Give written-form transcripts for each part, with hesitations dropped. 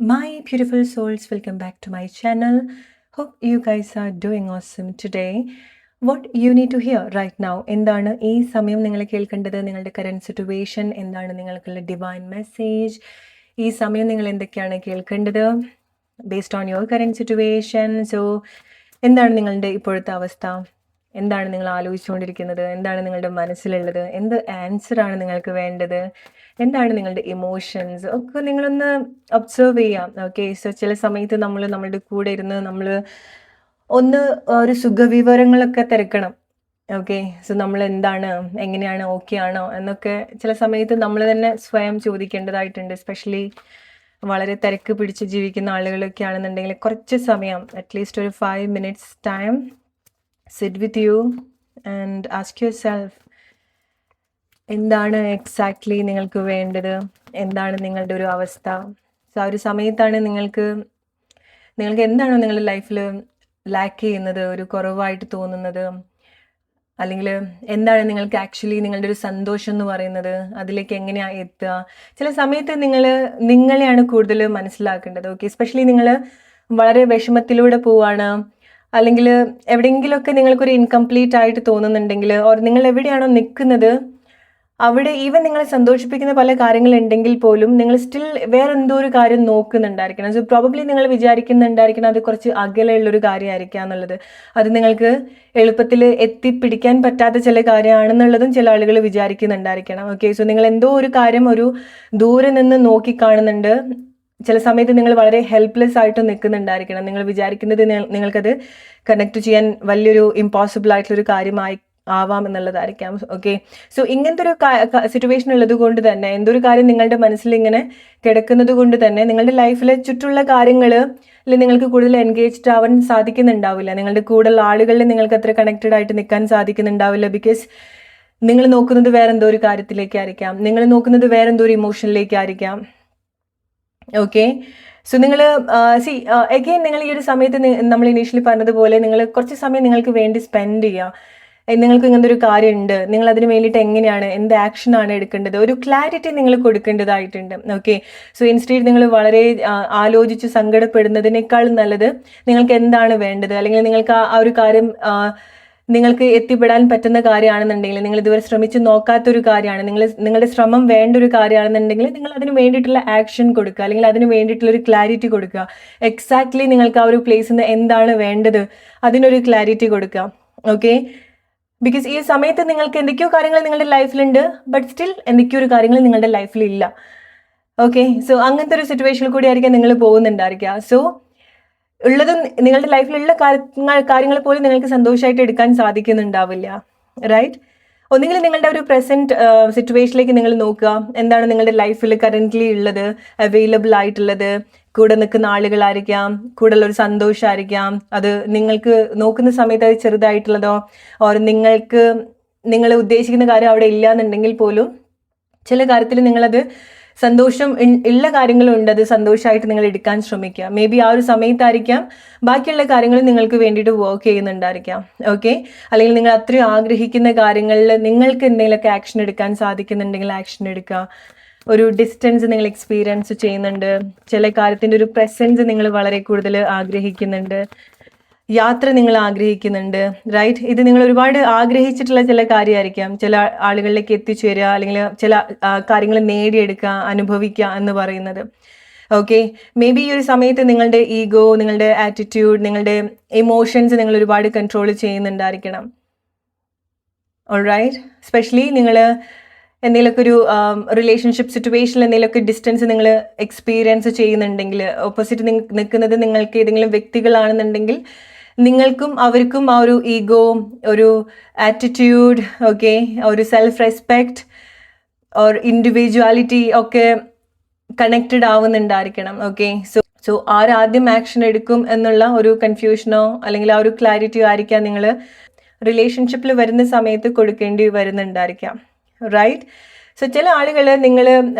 My beautiful souls, welcome back to my channel. Hope you guys are doing awesome today. What you need to hear right now, എന്താണ് ഈ സമയം നിങ്ങൾ കേൾക്കേണ്ടത്, നിങ്ങളുടെ current situation എന്താണ്, നിങ്ങൾക്കുള്ള ഡിവൈൻ മെസ്സേജ് ഈ സമയം നിങ്ങൾ എന്തൊക്കെയാണ് കേൾക്കേണ്ടത് based on your current situation. So എന്താണ് നിങ്ങളുടെ ഇപ്പോഴത്തെ അവസ്ഥ, എന്താണ് നിങ്ങൾ ആലോചിച്ചുകൊണ്ടിരിക്കുന്നത്, എന്താണ് നിങ്ങളുടെ മനസ്സിലുള്ളത്, എന്ത് ആൻസറാണ് നിങ്ങൾക്ക് വേണ്ടത്, എന്താണ് നിങ്ങളുടെ ഇമോഷൻസ് ഒക്കെ നിങ്ങളൊന്ന് ഒബ്സർവ് ചെയ്യാം. ഓക്കെ, സോ ചില സമയത്ത് നമ്മളുടെ കൂടെ ഇരുന്ന് നമ്മൾ ഒന്ന് ഒരു സുഖവിവരങ്ങളൊക്കെ തിരക്കണം. ഓക്കെ, സോ നമ്മൾ എന്താണ്, എങ്ങനെയാണ്, ഓക്കെ ആണോ എന്നൊക്കെ ചില സമയത്ത് നമ്മൾ തന്നെ സ്വയം ചോദിക്കേണ്ടതായിട്ടുണ്ട്. എസ്പെഷ്യലി വളരെ തിരക്ക് പിടിച്ച് ജീവിക്കുന്ന ആളുകളൊക്കെ ആണെന്നുണ്ടെങ്കിൽ കുറച്ച് സമയം, അറ്റ്ലീസ്റ്റ് ഒരു 5 minutes time sit with you and ask your self, എന്താണ് എക്സാക്ട്ലി നിങ്ങൾക്ക് വേണ്ടത്, എന്താണ് നിങ്ങളുടെ ഒരു അവസ്ഥ. സോ ആ ഒരു സമയത്താണ് നിങ്ങൾക്ക് എന്താണോ നിങ്ങളുടെ ലൈഫിൽ ലാക്ക് ചെയ്യുന്നത്, ഒരു കുറവായിട്ട് തോന്നുന്നത്, അല്ലെങ്കിൽ എന്താണ് നിങ്ങൾക്ക് ആക്ച്വലി നിങ്ങളുടെ ഒരു സന്തോഷം എന്ന് പറയുന്നത്, അതിലേക്ക് എങ്ങനെയാണ് എത്തുക. ചില സമയത്ത് നിങ്ങളെയാണ് കൂടുതൽ മനസ്സിലാക്കേണ്ടത്. ഓക്കെ, എസ്പെഷ്യലി നിങ്ങൾ വളരെ വിഷമത്തിലൂടെ പോവാണ്, അല്ലെങ്കിൽ എവിടെയെങ്കിലുമൊക്കെ നിങ്ങൾക്കൊരു ഇൻകംപ്ലീറ്റ് ആയിട്ട് തോന്നുന്നുണ്ടെങ്കിൽ, ഓർ നിങ്ങൾ എവിടെയാണോ നിൽക്കുന്നത് അവിടെ ഈവൻ നിങ്ങളെ സന്തോഷിപ്പിക്കുന്ന പല കാര്യങ്ങളുണ്ടെങ്കിൽ പോലും നിങ്ങൾ സ്റ്റിൽ വേറെ എന്തോ ഒരു കാര്യം നോക്കുന്നുണ്ടായിരിക്കണം. സോ പ്രോബബ്ലി നിങ്ങൾ വിചാരിക്കുന്നുണ്ടായിരിക്കണം അത് കുറച്ച് അകലെയുള്ളൊരു കാര്യമായിരിക്കാം എന്നുള്ളത്. അത് നിങ്ങൾക്ക് എളുപ്പത്തിൽ എത്തിപ്പിടിക്കാൻ പറ്റാത്ത ചില കാര്യമാണെന്നുള്ളതും ചില ആളുകൾ വിചാരിക്കുന്നുണ്ടായിരിക്കണം. ഓക്കെ, സോ നിങ്ങൾ എന്തോ ഒരു കാര്യം ഒരു ദൂരെ നിന്ന് നോക്കിക്കാണുന്നുണ്ട്. ചില സമയത്ത് നിങ്ങൾ വളരെ ഹെൽപ്ലെസ് ആയിട്ട് നിൽക്കുന്നുണ്ടായിരിക്കണം. നിങ്ങൾ വിചാരിക്കുന്നത് നിങ്ങൾക്കത് കണക്ട് ചെയ്യാൻ വലിയൊരു ഇമ്പോസിബിൾ ആയിട്ടുള്ളൊരു കാര്യമായി ആവാം എന്നുള്ളതായിരിക്കാം. ഓക്കെ, സോ ഇങ്ങനത്തെ ഒരു സിറ്റുവേഷൻ ഉള്ളത് കൊണ്ട് തന്നെ, എന്തൊരു കാര്യം നിങ്ങളുടെ മനസ്സിൽ ഇങ്ങനെ കിടക്കുന്നത് കൊണ്ട് തന്നെ നിങ്ങളുടെ ലൈഫിലെ ചുറ്റുള്ള കാര്യങ്ങളിൽ നിങ്ങൾക്ക് കൂടുതൽ എൻഗേജ്ഡ് ആവാൻ സാധിക്കുന്നുണ്ടാവില്ല. നിങ്ങളുടെ കൂടുതൽ ആളുകളിൽ നിങ്ങൾക്ക് അത്ര കണക്റ്റഡ് ആയിട്ട് നിൽക്കാൻ സാധിക്കുന്നുണ്ടാവില്ല. ബിക്കോസ് നിങ്ങൾ നോക്കുന്നത് വേറെ എന്തോ ഒരു കാര്യത്തിലേക്കായിരിക്കാം, നിങ്ങൾ നോക്കുന്നത് വേറെ എന്തോ ഒരു ഇമോഷനിലേക്കായിരിക്കാം. ഓക്കെ, സോ നിങ്ങൾ അഗെയിൻ നിങ്ങൾ ഈ ഒരു സമയത്ത് നമ്മൾ ഇനീഷ്യലി പറഞ്ഞതുപോലെ നിങ്ങൾ കുറച്ച് സമയം നിങ്ങൾക്ക് വേണ്ടി സ്പെൻഡ് ചെയ്യുക. നിങ്ങൾക്ക് ഇങ്ങനത്തെ ഒരു കാര്യമുണ്ട്, നിങ്ങൾ അതിന് വേണ്ടിയിട്ട് എങ്ങനെയാണ്, എന്ത് ആക്ഷനാണ് എടുക്കേണ്ടത്, ഒരു ക്ലാരിറ്റി നിങ്ങൾ കൊടുക്കേണ്ടതായിട്ടുണ്ട്. ഓക്കെ, സോ ഇൻസ്റ്റീഡ് നിങ്ങൾ വളരെ ആലോചിച്ച് സങ്കടപ്പെടുന്നതിനേക്കാൾ നല്ലത് നിങ്ങൾക്ക് എന്താണ് വേണ്ടത്, അല്ലെങ്കിൽ നിങ്ങൾക്ക് ആ ഒരു കാര്യം നിങ്ങൾക്ക് എത്തിപ്പെടാൻ പറ്റുന്ന കാര്യമാണെന്നുണ്ടെങ്കിൽ, നിങ്ങൾ ഇതുവരെ ശ്രമിച്ച് നോക്കാത്തൊരു കാര്യമാണ്, നിങ്ങളുടെ ശ്രമം വേണ്ട ഒരു കാര്യമാണെന്നുണ്ടെങ്കിൽ നിങ്ങൾ അതിന് വേണ്ടിയിട്ടുള്ള ആക്ഷൻ കൊടുക്കുക, അല്ലെങ്കിൽ അതിന് വേണ്ടിയിട്ടുള്ളൊരു ക്ലാരിറ്റി കൊടുക്കുക. എക്സാക്ട്ലി നിങ്ങൾക്ക് ആ ഒരു പ്ലേസിൽ നിന്ന് എന്താണ് വേണ്ടത് അതിനൊരു ക്ലാരിറ്റി കൊടുക്കുക. ഓക്കെ, ബിക്കോസ് ഈ സമയത്ത് നിങ്ങൾക്ക് എന്തൊക്കെയോ കാര്യങ്ങൾ നിങ്ങളുടെ ലൈഫിലുണ്ട്, ബട്ട് സ്റ്റിൽ എന്തൊക്കെയോ ഒരു കാര്യങ്ങൾ നിങ്ങളുടെ ലൈഫിലില്ല. ഓക്കെ, സോ അങ്ങനത്തെ ഒരു സിറ്റുവേഷനിൽ കൂടി ആയിരിക്കാം നിങ്ങൾ പോകുന്നുണ്ടായിരിക്കുക. സോ ഉള്ളത് നിങ്ങളുടെ ലൈഫിലുള്ള കാര്യങ്ങൾ പോലും നിങ്ങൾക്ക് സന്തോഷമായിട്ട് എടുക്കാൻ സാധിക്കുന്നുണ്ടാവില്ല. റൈറ്റ്, ഒന്നുകിൽ നിങ്ങളുടെ ഒരു പ്രസന്റ് സിറ്റുവേഷനിലേക്ക് നിങ്ങൾ നോക്കുക, എന്താണ് നിങ്ങളുടെ ലൈഫിൽ കറന്റ്ലി ഉള്ളത്, അവൈലബിൾ ആയിട്ടുള്ളത്, കൂടെ നിൽക്കുന്ന ആളുകളായിരിക്കാം, കൂടുതൽ ഒരു സന്തോഷമായിരിക്കാം. അത് നിങ്ങൾക്ക് നോക്കുന്ന സമയത്ത് അത് ചെറുതായിട്ടുള്ളതോ, ഓർ നിങ്ങൾ ഉദ്ദേശിക്കുന്ന കാര്യം അവിടെ ഇല്ല എന്നുണ്ടെങ്കിൽ പോലും ചില കാര്യത്തിൽ നിങ്ങളത് സന്തോഷം ഉള്ള കാര്യങ്ങളുണ്ട്, അത് സന്തോഷമായിട്ട് നിങ്ങൾ എടുക്കാൻ ശ്രമിക്കുക. മേ ബി ആ ഒരു സമയത്തായിരിക്കാം ബാക്കിയുള്ള കാര്യങ്ങൾ നിങ്ങൾക്ക് വേണ്ടിയിട്ട് വർക്ക് ചെയ്യുന്നുണ്ടായിരിക്കാം. ഓക്കെ, അല്ലെങ്കിൽ നിങ്ങൾ അത്രയും ആഗ്രഹിക്കുന്ന കാര്യങ്ങളിൽ നിങ്ങൾക്ക് എന്തെങ്കിലുമൊക്കെ ആക്ഷൻ എടുക്കാൻ സാധിക്കുന്നുണ്ടെങ്കിൽ ആക്ഷൻ എടുക്കുക. ഒരു ഡിസ്റ്റൻസ് നിങ്ങൾ എക്സ്പീരിയൻസ് ചെയ്യുന്നുണ്ട്, ചില കാര്യത്തിൻ്റെ ഒരു പ്രസൻസ് നിങ്ങൾ വളരെ കൂടുതൽ ആഗ്രഹിക്കുന്നുണ്ട്, യാത്ര നിങ്ങൾ ആഗ്രഹിക്കുന്നുണ്ട്. റൈറ്റ്, ഇത് നിങ്ങൾ ഒരുപാട് ആഗ്രഹിച്ചിട്ടുള്ള ചില കാര്യമായിരിക്കാം, ചില ആളുകളിലേക്ക് എത്തിച്ചേരുക, അല്ലെങ്കിൽ ചില കാര്യങ്ങൾ നേടിയെടുക്കുക, അനുഭവിക്കുക എന്ന് പറയുന്നത്. ഓക്കെ, മേ ബി ഈ ഒരു സമയത്ത് നിങ്ങളുടെ ഈഗോ, നിങ്ങളുടെ ആറ്റിറ്റ്യൂഡ്, നിങ്ങളുടെ ഇമോഷൻസ് നിങ്ങൾ ഒരുപാട് കൺട്രോൾ ചെയ്യുന്നുണ്ടായിരിക്കണം. ഓൾറൈറ്റ്, സ്പെഷ്യലി നിങ്ങൾ എന്തെങ്കിലുമൊക്കെ ഒരു റിലേഷൻഷിപ്പ് സിറ്റുവേഷനിൽ എന്തെങ്കിലുമൊക്കെ ഡിസ്റ്റൻസ് നിങ്ങൾ എക്സ്പീരിയൻസ് ചെയ്യുന്നുണ്ടെങ്കിൽ, ഓപ്പോസിറ്റ് നിൽക്കുന്നത് നിങ്ങൾക്ക് ഏതെങ്കിലും വ്യക്തികളാണെന്നുണ്ടെങ്കിൽ നിങ്ങൾക്കും അവർക്കും ആ ഒരു ഈഗോ, ഒരു ആറ്റിറ്റ്യൂഡ്, ഓക്കെ, ഒരു സെൽഫ് റെസ്പെക്റ്റ് ഓർ ഇൻഡിവിജ്വാലിറ്റി ഒക്കെ കണക്റ്റഡ് ആവുന്നുണ്ടായിരിക്കണം. ഓക്കെ, സോ ആരാദ്യം ആക്ഷൻ എടുക്കും എന്നുള്ള ഒരു കൺഫ്യൂഷനോ അല്ലെങ്കിൽ ആ ഒരു ക്ലാരിറ്റിയോ ആയിരിക്കാം നിങ്ങൾ റിലേഷൻഷിപ്പിൽ വരുന്ന സമയത്ത് കൊടുക്കേണ്ടി വരുന്നുണ്ടായിരിക്കാം. റൈറ്റ്, സോ ചില ആളുകൾ നിങ്ങൾ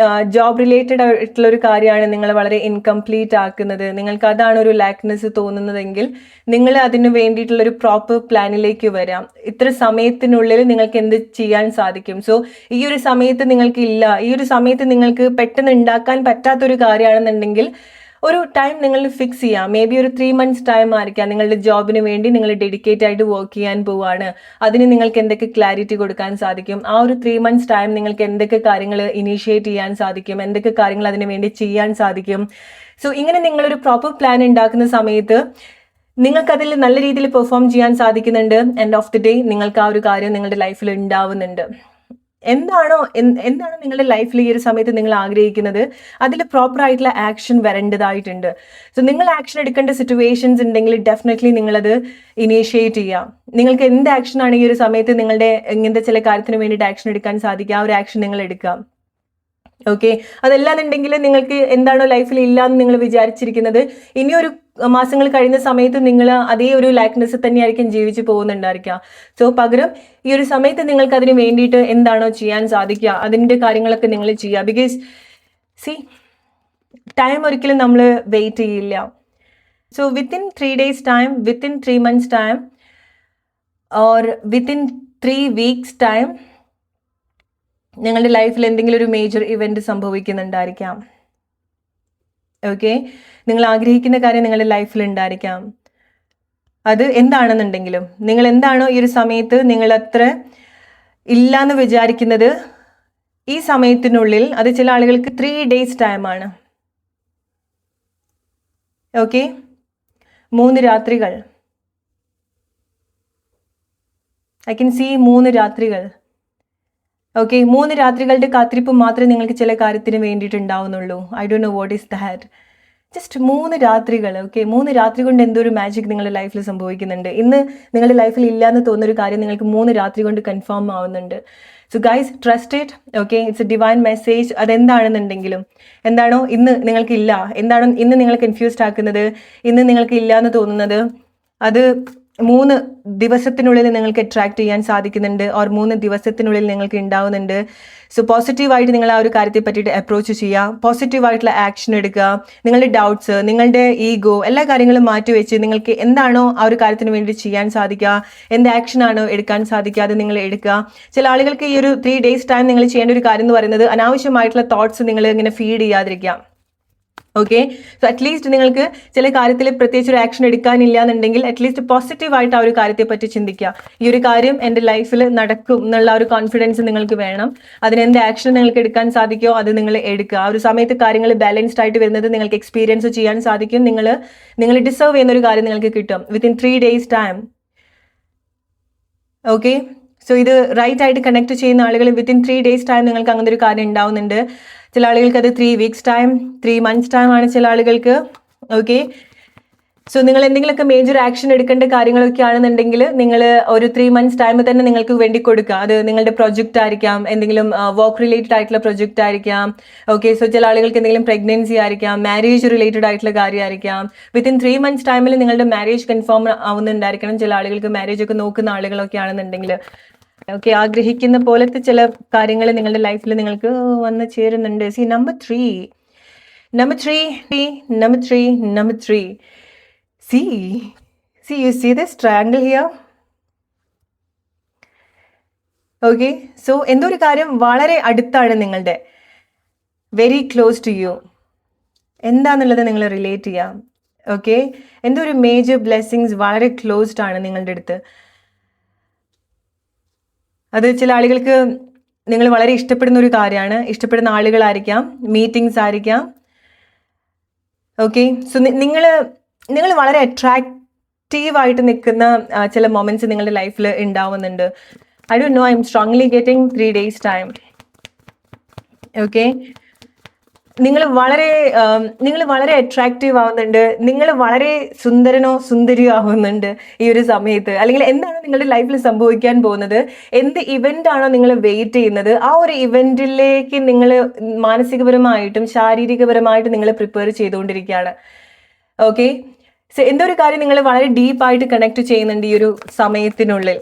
ജോബ് റിലേറ്റഡ് ആയിട്ടുള്ള ഒരു കാര്യമാണ് നിങ്ങൾ വളരെ ഇൻകംപ്ലീറ്റ് ആക്കുന്നത്, നിങ്ങൾക്ക് അതാണ് ഒരു ലാക്ക്നെസ് തോന്നുന്നതെങ്കിൽ നിങ്ങൾ അതിന് വേണ്ടിയിട്ടുള്ളൊരു പ്രോപ്പർ പ്ലാനിലേക്ക് വരാം. ഇത്ര സമയത്തിനുള്ളിൽ നിങ്ങൾക്ക് എന്ത് ചെയ്യാൻ സാധിക്കും. സോ ഈ ഒരു സമയത്ത് നിങ്ങൾക്ക് ഇല്ല, ഈ ഒരു സമയത്ത് നിങ്ങൾക്ക് പെട്ടെന്ന് ഉണ്ടാക്കാൻ പറ്റാത്തൊരു കാര്യമാണെന്നുണ്ടെങ്കിൽ ഒരു ടൈം നിങ്ങൾ ഫിക്സ് ചെയ്യാം. മേ ബി ഒരു 3 months ടൈം ആയിരിക്കാം. നിങ്ങളുടെ ജോബിന് വേണ്ടി നിങ്ങൾ ഡെഡിക്കേറ്റ് ആയിട്ട് വർക്ക് ചെയ്യാൻ പോവാണ്. അതിന് നിങ്ങൾക്ക് എന്തൊക്കെ ക്ലാരിറ്റി കൊടുക്കാൻ സാധിക്കും? ആ ഒരു 3 months ടൈം നിങ്ങൾക്ക് എന്തൊക്കെ കാര്യങ്ങൾ ഇനീഷ്യേറ്റ് ചെയ്യാൻ സാധിക്കും? എന്തൊക്കെ കാര്യങ്ങൾ അതിന് വേണ്ടി ചെയ്യാൻ സാധിക്കും? സോ ഇങ്ങനെ നിങ്ങളൊരു പ്രോപ്പർ പ്ലാൻ ഉണ്ടാക്കുന്ന സമയത്ത് നിങ്ങൾക്കതിൽ നല്ല രീതിയിൽ പെർഫോം ചെയ്യാൻ സാധിക്കുന്നുണ്ട്. എൻഡ് ഓഫ് ദി ഡേ നിങ്ങൾക്ക് ആ ഒരു കാര്യം നിങ്ങളുടെ ലൈഫിൽ ഉണ്ടാവുന്നുണ്ട്. എന്താണ് നിങ്ങളുടെ ലൈഫിൽ ഈ ഒരു സമയത്ത് നിങ്ങൾ ആഗ്രഹിക്കുന്നത്, അതിൽ പ്രോപ്പർ ആയിട്ടുള്ള ആക്ഷൻ വരേണ്ടതായിട്ടുണ്ട്. സോ നിങ്ങൾ ആക്ഷൻ എടുക്കേണ്ട സിറ്റുവേഷൻസ് ഉണ്ടെങ്കിൽ ഡെഫിനറ്റ്ലി നിങ്ങളത് ഇനീഷ്യേറ്റ് ചെയ്യാം. നിങ്ങൾക്ക് എന്ത് ആക്ഷനാണ് ഈ ഒരു സമയത്ത് നിങ്ങളുടെ ഇങ്ങനത്തെ ചില കാര്യത്തിന് വേണ്ടിയിട്ട് ആക്ഷൻ എടുക്കാൻ സാധിക്കുക, ആ ഒരു ആക്ഷൻ നിങ്ങൾ എടുക്കാം. ഓക്കെ, അതല്ലാന്നുണ്ടെങ്കിൽ നിങ്ങൾക്ക് എന്താണോ ലൈഫിൽ ഇല്ലാന്ന് നിങ്ങൾ വിചാരിച്ചിരിക്കുന്നത്, ഇനിയൊരു മാസങ്ങൾ കഴിയുന്ന സമയത്ത് നിങ്ങൾ അതേ ഒരു ലൈക്ക്നെസ് തന്നെയായിരിക്കും ജീവിച്ചു പോകുന്നുണ്ടായിരിക്കുക. സോ പകരം ഈ ഒരു സമയത്ത് നിങ്ങൾക്ക് അതിന് വേണ്ടിയിട്ട് എന്താണോ ചെയ്യാൻ സാധിക്കുക അതിൻ്റെ കാര്യങ്ങളൊക്കെ നിങ്ങൾ ചെയ്യുക. ബിക്കോസ് ടൈം ഒരിക്കലും നമ്മൾ വെയിറ്റ് ചെയ്യില്ല. So within 3 days time, within 3 months time, or within 3 weeks time നിങ്ങളുടെ ലൈഫിൽ എന്തെങ്കിലും ഒരു മേജർ ഇവന്റ് സംഭവിക്കുന്നുണ്ടായിരിക്കാം. ഓക്കെ, നിങ്ങൾ ആഗ്രഹിക്കുന്ന കാര്യം നിങ്ങളുടെ ലൈഫിൽ ഉണ്ടായിരിക്കാം. അത് എന്താണെന്നുണ്ടെങ്കിലും നിങ്ങൾ എന്താണോ ഈ ഒരു സമയത്ത് നിങ്ങൾ അത്ര ഇല്ലാന്ന് വിചാരിക്കുന്നത്, ഈ സമയത്തിനുള്ളിൽ അത് ചില ആളുകൾക്ക് 3 days ടൈമാണ്. ഓക്കെ, 3 രാത്രികൾ. ഐ കൻ സീ 3 രാത്രികൾ. ഓക്കെ, 3 രാത്രികളുടെ കാത്തിരിപ്പ് മാത്രമേ നിങ്ങൾക്ക് ചില കാര്യത്തിന് വേണ്ടിയിട്ട് ഉണ്ടാവുന്നുള്ളൂ. I don't know what is that. Just 3 രാത്രികൾ. ഓക്കെ, 3 രാത്രി കൊണ്ട് എന്തൊരു മാജിക് നിങ്ങളുടെ ലൈഫിൽ സംഭവിക്കുന്നുണ്ട്. ഇന്ന് നിങ്ങളുടെ ലൈഫിൽ ഇല്ലാന്ന് തോന്നുന്നൊരു കാര്യം നിങ്ങൾക്ക് 3 രാത്രി കൊണ്ട് കൺഫേം ആവുന്നുണ്ട്. So guys, trust it. Okay, it's a divine message. അതെന്താണെന്നുണ്ടെങ്കിലും, എന്താണോ ഇന്ന് നിങ്ങൾക്കില്ല, എന്താണോ ഇന്ന് നിങ്ങൾ കൺഫ്യൂസ്ഡ് ആക്കുന്നത്, ഇന്ന് നിങ്ങൾക്ക് ഇല്ല എന്ന് തോന്നുന്നത്, അത് 3 ദിവസത്തിനുള്ളിൽ നിങ്ങൾക്ക് അട്രാക്ട് ചെയ്യാൻ സാധിക്കുന്നുണ്ട്, ഓർ 3 ദിവസത്തിനുള്ളിൽ നിങ്ങൾക്ക് ഉണ്ടാവുന്നുണ്ട്. സോ പോസിറ്റീവായിട്ട് നിങ്ങൾ ആ ഒരു കാര്യത്തെ പറ്റിയിട്ട് അപ്രോച്ച് ചെയ്യുക, പോസിറ്റീവായിട്ടുള്ള ആക്ഷൻ എടുക്കുക. നിങ്ങളുടെ ഡൗട്ട്സ്, നിങ്ങളുടെ ഈഗോ, എല്ലാ കാര്യങ്ങളും മാറ്റിവെച്ച് നിങ്ങൾക്ക് എന്താണോ ആ ഒരു കാര്യത്തിന് വേണ്ടി ചെയ്യാൻ സാധിക്കുക, എന്ത് ആക്ഷനാണോ എടുക്കാൻ സാധിക്കുക, അത് നിങ്ങൾ എടുക്കുക. ചില ആളുകൾക്ക് ഈ ഒരു 3 days ടൈം നിങ്ങൾ ചെയ്യേണ്ട ഒരു കാര്യം എന്ന് പറയുന്നത് അനാവശ്യമായിട്ടുള്ള തോട്ട്സ് നിങ്ങൾ ഇങ്ങനെ ഫീഡ് ചെയ്യാതിരിക്കുക. ഓക്കെ, സോ അറ്റ്ലീസ്റ്റ് നിങ്ങൾക്ക് ചില കാര്യത്തിൽ പ്രത്യേകിച്ച് ഒരു ആക്ഷൻ എടുക്കാനില്ല എന്നുണ്ടെങ്കിൽ അറ്റ്ലീസ്റ്റ് പോസിറ്റീവായിട്ട് ആ ഒരു കാര്യത്തെ പറ്റി ചിന്തിക്കുക. ഈ ഒരു കാര്യം എൻ്റെ ലൈഫിൽ നടക്കും എന്നുള്ള ഒരു കോൺഫിഡൻസ് നിങ്ങൾക്ക് വേണം. അതിനെന്ത് ആക്ഷൻ നിങ്ങൾക്ക് എടുക്കാൻ സാധിക്കുമോ അത് നിങ്ങൾ എടുക്കുക. ആ ഒരു സമയത്ത് കാര്യങ്ങൾ ബാലൻസ്ഡ് ആയിട്ട് വരുന്നത് നിങ്ങൾക്ക് എക്സ്പീരിയൻസ് ചെയ്യാൻ സാധിക്കും. നിങ്ങൾ ഡിസേർവ് ചെയ്യുന്ന ഒരു കാര്യം നിങ്ങൾക്ക് കിട്ടും within 3 days time. Okay, so ഇത് റൈറ്റ് ആയിട്ട് കണക്ട് ചെയ്യുന്ന ആളുകൾ വിത്തിൻ 3 days ടൈം നിങ്ങൾക്ക് അങ്ങനെ ഒരു കാര്യം ഉണ്ടാവുന്നുണ്ട്. ചില ആളുകൾക്ക് അത് 3 weeks ടൈം, 3 months ടൈം ആണ് ചില ആളുകൾക്ക്. ഓക്കെ, സോ നിങ്ങൾ എന്തെങ്കിലുമൊക്കെ മേജർ ആക്ഷൻ എടുക്കേണ്ട കാര്യങ്ങളൊക്കെ ആണെന്നുണ്ടെങ്കിൽ നിങ്ങൾ ഒരു 3 months ടൈം തന്നെ നിങ്ങൾക്ക് വേണ്ടി കൊടുക്കുക. അത് നിങ്ങളുടെ പ്രൊജക്റ്റ് ആയിരിക്കാം, എന്തെങ്കിലും വർക്ക് റിലേറ്റഡ് ആയിട്ടുള്ള പ്രൊജക്റ്റ് ആയിരിക്കാം. ഓക്കെ, സോ ചില ആളുകൾക്ക് എന്തെങ്കിലും പ്രഗ്നൻസി ആയിരിക്കാം, മാരേജ് റിലേറ്റഡ് ആയിട്ടുള്ള കാര്യമായിരിക്കാം. വിത്തിൻ 3 months ടൈമിൽ നിങ്ങളുടെ മാരേജ് കൺഫേം ആവുന്നുണ്ടായിരിക്കണം. ചില ആളുകൾക്ക് മാരേജ് ഒക്കെ നോക്കുന്ന ആളുകളൊക്കെ ആണെന്നുണ്ടെങ്കിൽ ഓക്കെ, ആഗ്രഹിക്കുന്ന പോലത്തെ ചില കാര്യങ്ങൾ നിങ്ങളുടെ ലൈഫിൽ നിങ്ങൾക്ക് വന്ന് ചേരുന്നുണ്ട്. Number 3. You see this triangle here? Okay, so എന്തോ ഒരു കാര്യം വളരെ അടുത്താണ് നിങ്ങളുടെ, വെരി ക്ലോസ് ടു യു. എന്താന്നുള്ളത് നിങ്ങൾ റിലേറ്റ് ചെയ്യാം. ഓക്കെ, എന്തോ ഒരു മേജർ ബ്ലെസ്സിങ്സ് വളരെ ക്ലോസ്ഡ് ആണ് നിങ്ങളുടെ അടുത്ത്. അത് ചില ആളുകൾക്ക് നിങ്ങൾ വളരെ ഇഷ്ടപ്പെടുന്ന ഒരു കാര്യമാണ്, ഇഷ്ടപ്പെടുന്ന ആളുകളായിരിക്കാം, മീറ്റിംഗ്സ് ആയിരിക്കാം. ഓക്കെ, സോ നിങ്ങൾ വളരെ അട്രാക്റ്റീവായിട്ട് നിൽക്കുന്ന ചില മൊമെന്റ്സ് നിങ്ങളുടെ ലൈഫിൽ ഉണ്ടാവുന്നുണ്ട്. I don't no, I M strongly getting 3 days time. Okay, നിങ്ങൾ വളരെ അട്രാക്റ്റീവ് ആവുന്നുണ്ട്, നിങ്ങൾ വളരെ സുന്ദരനോ സുന്ദരിയോ ആവുന്നുണ്ട് ഈ ഒരു സമയത്ത്. അല്ലെങ്കിൽ എന്താണ് നിങ്ങളുടെ ലൈഫിൽ സംഭവിക്കാൻ പോകുന്നത്, എന്ത് ഇവന്റ് ആണോ നിങ്ങൾ വെയിറ്റ് ചെയ്യുന്നത്, ആ ഒരു ഇവന്റിലേക്ക് നിങ്ങൾ മാനസികപരമായിട്ടും ശാരീരികപരമായിട്ടും നിങ്ങൾ പ്രിപ്പയർ ചെയ്തുകൊണ്ടിരിക്കുകയാണ്. ഓക്കെ, സോ എന്തോ ഒരു കാര്യം നിങ്ങൾ വളരെ ഡീപ്പായിട്ട് കണക്ട് ചെയ്യുന്നുണ്ട് ഈ ഒരു സമയത്തിനുള്ളിൽ.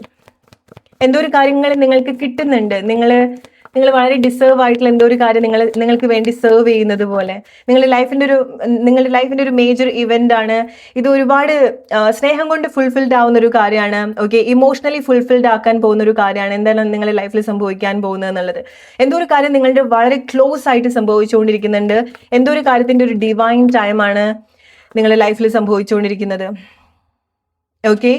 എന്തോ ഒരു കാര്യങ്ങൾ നിങ്ങൾക്ക് കിട്ടുന്നുണ്ട്, നിങ്ങൾ നിങ്ങൾ വളരെ ഡിസേർവ് ആയിട്ടുള്ള എന്തോ ഒരു കാര്യം നിങ്ങൾക്ക് വേണ്ടി സെർവ് ചെയ്യുന്നത് പോലെ നിങ്ങളുടെ ലൈഫിന്റെ ഒരു മേജർ ഇവന്റ് ആണ് ഇത്. ഒരുപാട് സ്നേഹം കൊണ്ട് ഫുൾഫിൽഡ് ആവുന്ന ഒരു കാര്യമാണ്. ഓക്കെ, ഇമോഷണലി ഫുൾഫിൽഡ് ആക്കാൻ പോകുന്ന ഒരു കാര്യമാണ് എന്താണ് നിങ്ങളുടെ ലൈഫിൽ സംഭവിക്കാൻ പോകുന്നത് എന്നുള്ളത്. എന്തോ ഒരു കാര്യം നിങ്ങളുടെ വളരെ ക്ലോസ് ആയിട്ട് സംഭവിച്ചുകൊണ്ടിരിക്കുന്നുണ്ട്. എന്തോ ഒരു കാര്യത്തിന്റെ ഒരു ഡിവൈൻ ടൈമാണ് നിങ്ങളുടെ ലൈഫിൽ സംഭവിച്ചുകൊണ്ടിരിക്കുന്നത്. ഓക്കെ,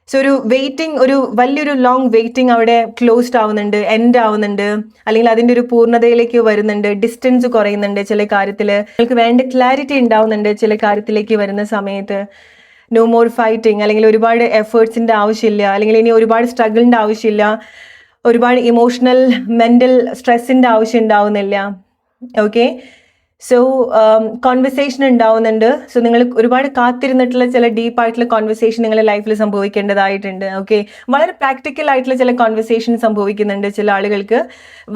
സോ ഒരു വെയിറ്റിംഗ്, ഒരു വലിയൊരു ലോങ് വെയിറ്റിംഗ് അവിടെ ക്ലോസ്ഡ് ആവുന്നുണ്ട്, എൻഡ് ആവുന്നുണ്ട്, അല്ലെങ്കിൽ അതിൻ്റെ ഒരു പൂർണ്ണതയിലേക്ക് വരുന്നുണ്ട്. ഡിസ്റ്റൻസ് കുറയുന്നുണ്ട് ചില കാര്യത്തിൽ. നിങ്ങൾക്ക് വേണ്ട ക്ലാരിറ്റി ഉണ്ടാവുന്നുണ്ട് ചില കാര്യത്തിലേക്ക് വരുന്ന സമയത്ത്. നോ മോർ ഫൈറ്റിംഗ്, അല്ലെങ്കിൽ ഒരുപാട് എഫേർട്സിൻ്റെ ആവശ്യമില്ല, അല്ലെങ്കിൽ ഇനി ഒരുപാട് സ്ട്രഗിളിൻ്റെ ആവശ്യമില്ല, ഒരുപാട് ഇമോഷണൽ മെൻ്റൽ സ്ട്രെസ്സിൻ്റെ ആവശ്യം ഉണ്ടാവുന്നില്ല. ഓക്കെ, സോ കോൺവെർസേഷൻ ഉണ്ടാവുന്നുണ്ട്. സോ നിങ്ങൾ ഒരുപാട് കാത്തിരുന്നിട്ടുള്ള ചില ഡീപ്പായിട്ടുള്ള കോൺവെർസേഷൻ നിങ്ങളുടെ ലൈഫിൽ സംഭവിക്കേണ്ടതായിട്ടുണ്ട്. ഓക്കെ, വളരെ പ്രാക്ടിക്കൽ ആയിട്ടുള്ള ചില കോൺവെർസേഷൻ സംഭവിക്കുന്നുണ്ട്. ചില ആളുകൾക്ക്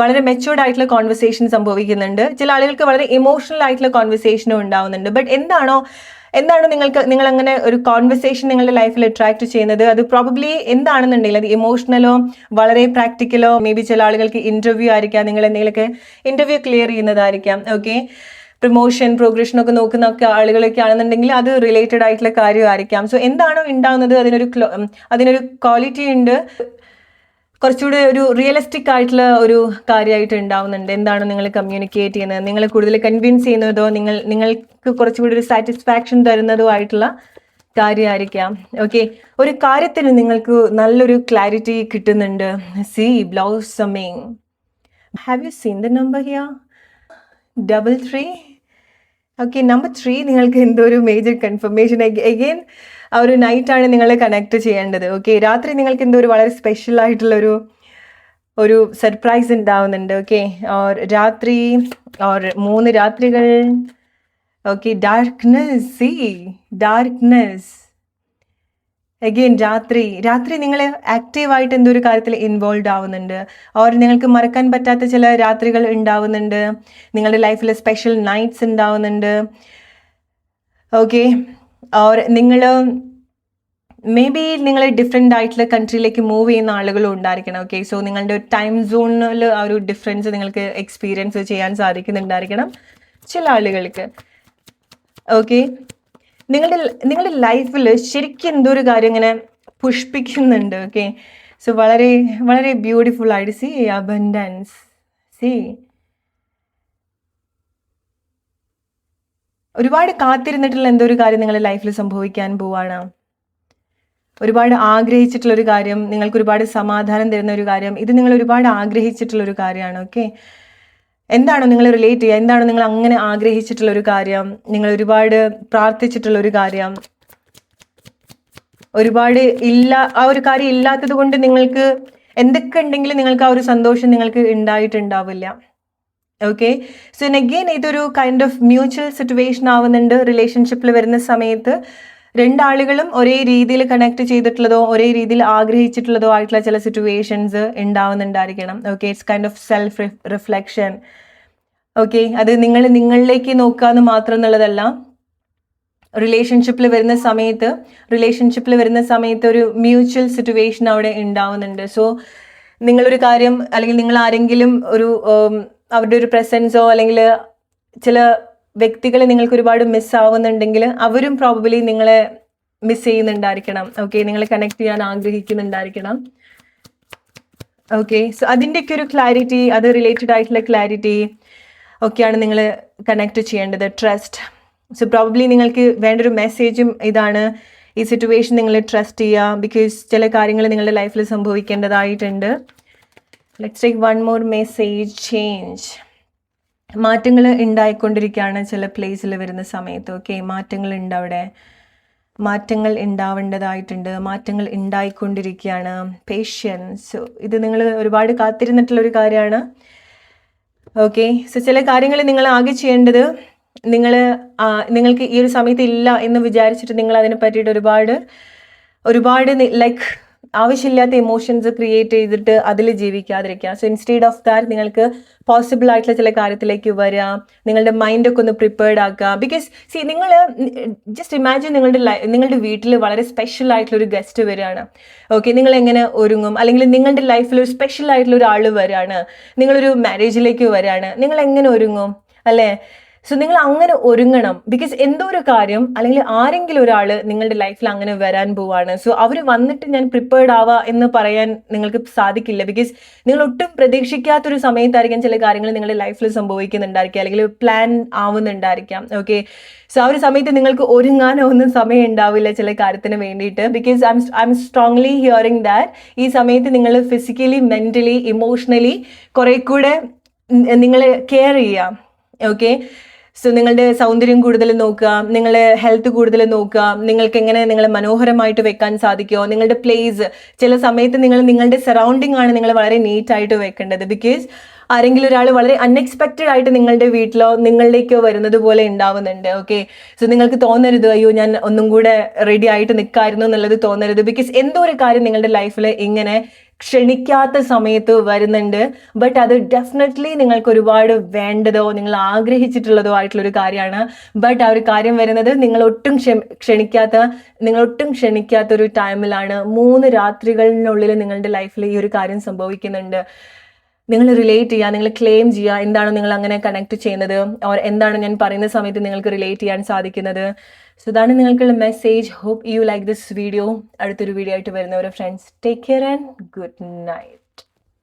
വളരെ മെച്ചുവേർഡ് ആയിട്ടുള്ള കോൺവെർസേഷൻ സംഭവിക്കുന്നുണ്ട്. ചില ആളുകൾക്ക് വളരെ ഇമോഷണൽ ആയിട്ടുള്ള കോൺവെർസേഷനും ഉണ്ടാവുന്നുണ്ട്. ബട്ട് എന്താണോ നിങ്ങൾ അങ്ങനെ ഒരു കോൺവെർസേഷൻ നിങ്ങളുടെ ലൈഫിൽ അട്രാക്ട് ചെയ്യുന്നത്, അത് പ്രോബബ്ലി എന്താണെന്നുണ്ടെങ്കിൽ അത് ഇമോഷണലോ വളരെ പ്രാക്ടിക്കലോ, മേ ബി ചില ആളുകൾക്ക് ഇന്റർവ്യൂ ആയിരിക്കാം, നിങ്ങൾ എന്തെങ്കിലുമൊക്കെ ഇന്റർവ്യൂ ക്ലിയർ ചെയ്യുന്നതായിരിക്കാം. ഓക്കെ, പ്രൊമോഷൻ പ്രോഗ്രഷൻ ഒക്കെ നോക്കുന്ന ആളുകളൊക്കെ ആണെന്നുണ്ടെങ്കിൽ അത് റിലേറ്റഡ് ആയിട്ടുള്ള കാര്യമായിരിക്കാം. സോ എന്താണോ ഉണ്ടാവുന്നത് അതിനൊരു ക്വാളിറ്റി ഉണ്ട്, കുറച്ചുകൂടി ഒരു റിയലിസ്റ്റിക് ആയിട്ടുള്ള ഒരു കാര്യമായിട്ട് ഉണ്ടാവുന്നുണ്ട്. എന്താണ് നിങ്ങൾ കമ്മ്യൂണിക്കേറ്റ് ചെയ്യുന്നത്, നിങ്ങൾ കൂടുതൽ കൺവിൻസ് ചെയ്യുന്നതോ നിങ്ങൾക്ക് കുറച്ചുകൂടി ഒരു സാറ്റിസ്ഫാക്ഷൻ തരുന്നതോ ആയിട്ടുള്ള കാര്യമായിരിക്കാം. ഓക്കെ, ഒരു കാര്യത്തിന് നിങ്ങൾക്ക് നല്ലൊരു ക്ലാരിറ്റി കിട്ടുന്നുണ്ട്. See blossoming. Have you seen the number here? 333. Okay, number 3 നിങ്ങൾക്ക് എന്തോ ഒരു മേജർ കൺഫർമേഷൻ. അഗെയിൻ ആ ഒരു നൈറ്റാണ് നിങ്ങൾ കണക്ട് ചെയ്യേണ്ടത്. ഓക്കെ, രാത്രി നിങ്ങൾക്ക് എന്തോ ഒരു വളരെ സ്പെഷ്യൽ ആയിട്ടുള്ള ഒരു സർപ്രൈസ് ഉണ്ടാവുന്നുണ്ട്. ഓക്കെ, ഓർ രാത്രി ഓർ 3 രാത്രികൾ. Okay, darkness. ഡാർക്ക്നെസ്. അഗെയിൻ രാത്രി നിങ്ങൾ ആക്റ്റീവായിട്ട് എന്തോ ഒരു കാര്യത്തിൽ ഇൻവോൾവ് ആവുന്നുണ്ട്. ഓർ നിങ്ങൾക്ക് മറക്കാൻ പറ്റാത്ത ചില രാത്രികൾ ഉണ്ടാവുന്നുണ്ട്. നിങ്ങളുടെ ലൈഫിൽ സ്പെഷ്യൽ നൈറ്റ്സ് ഉണ്ടാവുന്നുണ്ട്. ഓക്കെ, ഓർ നിങ്ങൾ മേ ബി നിങ്ങൾ ഡിഫറെൻ്റ് ആയിട്ടുള്ള കൺട്രിയിലേക്ക് മൂവ് ചെയ്യുന്ന ആളുകളും ഉണ്ടായിരിക്കണം. ഓക്കെ, സോ നിങ്ങളുടെ ടൈം സോണിൽ ആ ഒരു ഡിഫറൻസ് നിങ്ങൾക്ക് എക്സ്പീരിയൻസ് ചെയ്യാൻ സാധിക്കുന്നുണ്ടായിരിക്കണം ചില ആളുകൾക്ക്. ഓക്കെ, നിങ്ങളുടെ ലൈഫിൽ ശരിക്കും എന്തോ ഒരു കാര്യം ഇങ്ങനെ പുഷ്പിക്കുന്നുണ്ട്. ഓക്കെ, സോ വളരെ വളരെ ബ്യൂട്ടിഫുൾ ആയിട്ട്. C abundance. സി ഒരുപാട് കാത്തിരുന്നിട്ടുള്ള എന്തോ ഒരു കാര്യം നിങ്ങളുടെ ലൈഫിൽ സംഭവിക്കാൻ പോവാണ്. ഒരുപാട് ആഗ്രഹിച്ചിട്ടുള്ള ഒരു കാര്യം, നിങ്ങൾക്ക് ഒരുപാട് സമാധാനം തരുന്ന ഒരു കാര്യം, ഇത് നിങ്ങൾ ഒരുപാട് ആഗ്രഹിച്ചിട്ടുള്ള ഒരു കാര്യമാണ്. ഓക്കെ, എന്താണോ നിങ്ങൾ റിലേറ്റ് ചെയ്യുക, എന്താണോ നിങ്ങൾ അങ്ങനെ ആഗ്രഹിച്ചിട്ടുള്ള ഒരു കാര്യം, നിങ്ങൾ ഒരുപാട് പ്രാർത്ഥിച്ചിട്ടുള്ള ഒരു കാര്യം, ഒരുപാട് ആ ഒരു കാര്യം ഇല്ലാത്തത് കൊണ്ട് നിങ്ങൾക്ക് എന്തൊക്കെ ഉണ്ടെങ്കിലും നിങ്ങൾക്ക് ആ ഒരു സന്തോഷം നിങ്ങൾക്ക് ഉണ്ടായിട്ടുണ്ടാവില്ല. ഓക്കെ, സോ അഗെയിൻ ഇതൊരു കൈൻഡ് ഓഫ് മ്യൂച്വൽ സിറ്റുവേഷൻ ആവുന്നുണ്ട്. റിലേഷൻഷിപ്പിൽ വരുന്ന സമയത്ത് രണ്ടാളുകളും ഒരേ രീതിയിൽ കണക്ട് ചെയ്തിട്ടുള്ളതോ ഒരേ രീതിയിൽ ആഗ്രഹിച്ചിട്ടുള്ളതോ ആയിട്ടുള്ള ചില സിറ്റുവേഷൻസ് ഉണ്ടാവുന്നുണ്ടായിരിക്കണം. Okay, it's kind of self reflection. Okay, അത് നിങ്ങളിലേക്ക് നോക്കാന്ന് മാത്രം എന്നുള്ളതല്ല. റിലേഷൻഷിപ്പിൽ വരുന്ന സമയത്ത് ഒരു മ്യൂച്വൽ സിറ്റുവേഷൻ അവിടെ ഉണ്ടാവുന്നുണ്ട്. സോ നിങ്ങളൊരു കാര്യം, അല്ലെങ്കിൽ നിങ്ങൾ ആരെങ്കിലും അവരുടെ ഒരു പ്രസൻസോ അല്ലെങ്കിൽ ചില വ്യക്തികളെ നിങ്ങൾക്ക് ഒരുപാട് മിസ്സാവുന്നുണ്ടെങ്കിൽ അവരും പ്രോബബിലി നിങ്ങളെ മിസ് ചെയ്യുന്നുണ്ടായിരിക്കണം. ഓക്കെ, നിങ്ങളെ കണക്ട് ചെയ്യാൻ ആഗ്രഹിക്കുന്നുണ്ടായിരിക്കണം. ഓക്കെ, സോ അതിൻ്റെയൊക്കെ ഒരു ക്ലാരിറ്റി, അത് റിലേറ്റഡ് ആയിട്ടുള്ള ക്ലാരിറ്റി ഒക്കെയാണ് നിങ്ങൾ കണക്ട് ചെയ്യേണ്ടത്. ട്രസ്റ്റ്. സോ പ്രോബബ്ലി നിങ്ങൾക്ക് വേണ്ടൊരു മെസ്സേജും ഇതാണ്. ഈ സിറ്റുവേഷൻ നിങ്ങൾ ട്രസ്റ്റ് ചെയ്യുക, ബിക്കോസ് ചില കാര്യങ്ങൾ നിങ്ങളുടെ ലൈഫിൽ സംഭവിക്കേണ്ടതായിട്ടുണ്ട്. Let's take one more message. Change. മാറ്റങ്ങൾ ഉണ്ടായിക്കൊണ്ടിരിക്കുകയാണ് ചില പ്ലേസിൽ വരുന്ന സമയത്ത്. ഓക്കെ, മാറ്റങ്ങളുണ്ട് അവിടെ, മാറ്റങ്ങൾ ഉണ്ടാവേണ്ടതായിട്ടുണ്ട്, മാറ്റങ്ങൾ ഉണ്ടായിക്കൊണ്ടിരിക്കുകയാണ്. പേഷ്യൻസ്. ഇത് നിങ്ങൾ ഒരുപാട് കാത്തിരുന്നിട്ടുള്ളൊരു കാര്യമാണ്. ഓക്കെ, സോ ചില കാര്യങ്ങൾ നിങ്ങൾ ആകെ ചെയ്യേണ്ടത്, നിങ്ങൾക്ക് ഈ ഒരു സമയത്ത് ഇല്ല എന്ന് വിചാരിച്ചിട്ട് നിങ്ങൾ അതിനെ പറ്റിയിട്ട് ഒരുപാട് ലൈക്ക് ആവശ്യമില്ലാത്ത ഇമോഷൻസ് ക്രിയേറ്റ് ചെയ്തിട്ട് അതിൽ ജീവിക്കാതിരിക്കുക. സോ ഇൻസ്റ്റീഡ് ഓഫ് ദാറ്റ് നിങ്ങൾക്ക് പോസിബിൾ ആയിട്ടുള്ള ചില കാര്യത്തിലേക്ക് വരിക, നിങ്ങളുടെ മൈൻഡൊക്കെ ഒന്ന് പ്രിപ്പയർഡ് ആക്കുക. ബിക്കോസ് നിങ്ങൾ ജസ്റ്റ് ഇമാജിൻ നിങ്ങളുടെ വീട്ടിൽ വളരെ സ്പെഷ്യൽ ആയിട്ടുള്ള ഒരു ഗസ്റ്റ് വരികയാണ്. ഓക്കെ, നിങ്ങൾ എങ്ങനെ ഒരുങ്ങും? അല്ലെങ്കിൽ നിങ്ങളുടെ ലൈഫിൽ ഒരു സ്പെഷ്യൽ ആയിട്ടുള്ള ഒരാൾ വരികയാണ്, നിങ്ങളൊരു മാരേജിലേക്ക് വരികയാണ്, നിങ്ങൾ എങ്ങനെ ഒരുങ്ങും അല്ലേ? സോ നിങ്ങൾ അങ്ങനെ ഒരുങ്ങണം. ബിക്കോസ് എന്തോ ഒരു കാര്യം അല്ലെങ്കിൽ ആരെങ്കിലും ഒരാൾ നിങ്ങളുടെ ലൈഫിൽ അങ്ങനെ വരാൻ പോവാണ്. സോ അവർ വന്നിട്ട് ഞാൻ പ്രിപ്പയർഡ് ആവാ എന്ന് പറയാൻ നിങ്ങൾക്ക് സാധിക്കില്ല. ബിക്കോസ് നിങ്ങൾ ഒട്ടും പ്രതീക്ഷിക്കാത്തൊരു സമയത്തായിരിക്കും ചില കാര്യങ്ങൾ നിങ്ങളുടെ ലൈഫിൽ സംഭവിക്കുന്നുണ്ടായിരിക്കാം, അല്ലെങ്കിൽ പ്ലാൻ ആവുന്നുണ്ടായിരിക്കാം. ഓക്കെ, സോ ആ ഒരു സമയത്ത് നിങ്ങൾക്ക് ഒരുങ്ങാനോ ഒന്നും സമയം ഉണ്ടാവില്ല ചില കാര്യത്തിന് വേണ്ടിയിട്ട്. Because I M strongly hearing that ഈ സമയത്ത് നിങ്ങൾ ഫിസിക്കലി, മെൻ്റലി, ഇമോഷണലി കുറെ കൂടെ നിങ്ങളെ കെയർ ചെയ്യാം. ഓക്കെ, സോ നിങ്ങളുടെ സൗന്ദര്യം കൂടുതൽ നോക്കുക, നിങ്ങളുടെ ഹെൽത്ത് കൂടുതൽ നോക്കുക, നിങ്ങൾക്ക് എങ്ങനെ നിങ്ങളെ മനോഹരമായിട്ട് വെക്കാൻ സാധിക്കുമോ, നിങ്ങളുടെ പ്ലേസ്. ചില സമയത്ത് നിങ്ങളുടെ സറൗണ്ടിങ് ആണ് നിങ്ങൾ വളരെ നീറ്റായിട്ട് വെക്കേണ്ടത്. ബിക്കോസ് ആരെങ്കിലും ഒരാൾ വളരെ അൺഎക്സ്പെക്റ്റഡ് ആയിട്ട് നിങ്ങളുടെ വീട്ടിലോ നിങ്ങളിലേക്കോ വരുന്നത് പോലെ ഉണ്ടാവുന്നുണ്ട്. ഓക്കെ, സോ നിങ്ങൾക്ക് തോന്നരുത് അയ്യോ ഞാൻ ഒന്നും കൂടെ റെഡി ആയിട്ട് നിൽക്കായിരുന്നു എന്നുള്ളത് തോന്നരുത്. ബിക്കോസ് എന്തോ ഒരു കാര്യം നിങ്ങളുടെ ലൈഫിൽ ഇങ്ങനെ ക്ഷണിക്കാത്ത സമയത്ത് വരുന്നുണ്ട്. ബട്ട് അത് ഡെഫിനറ്റ്ലി നിങ്ങൾക്ക് ഒരുപാട് വേണ്ടതോ നിങ്ങൾ ആഗ്രഹിച്ചിട്ടുള്ളതോ ആയിട്ടുള്ളൊരു കാര്യമാണ്. ബട്ട് ആ ഒരു കാര്യം വരുന്നത് നിങ്ങൾ ഒട്ടും ക്ഷണിക്കാത്ത ഒരു ടൈമിലാണ്. 3 രാത്രികളിനുള്ളിൽ നിങ്ങളുടെ ലൈഫിൽ ഈ ഒരു കാര്യം സംഭവിക്കുന്നുണ്ട്. നിങ്ങൾ റിലേറ്റ് ചെയ്യുക, നിങ്ങൾ ക്ലെയിം ചെയ്യുക, എന്താണ് നിങ്ങൾ അങ്ങനെ കണക്ട് ചെയ്യുന്നത്, ഓർ എന്താണ് ഞാൻ പറയുന്ന സമയത്ത് നിങ്ങൾക്ക് റിലേറ്റ് ചെയ്യാൻ സാധിക്കുന്നത്. സോ ഇതാണ് നിങ്ങൾക്കുള്ള message. Hope you like this video. അടുത്തൊരു വീഡിയോ ആയിട്ട് വരുന്നവരെ friends, take care and good night.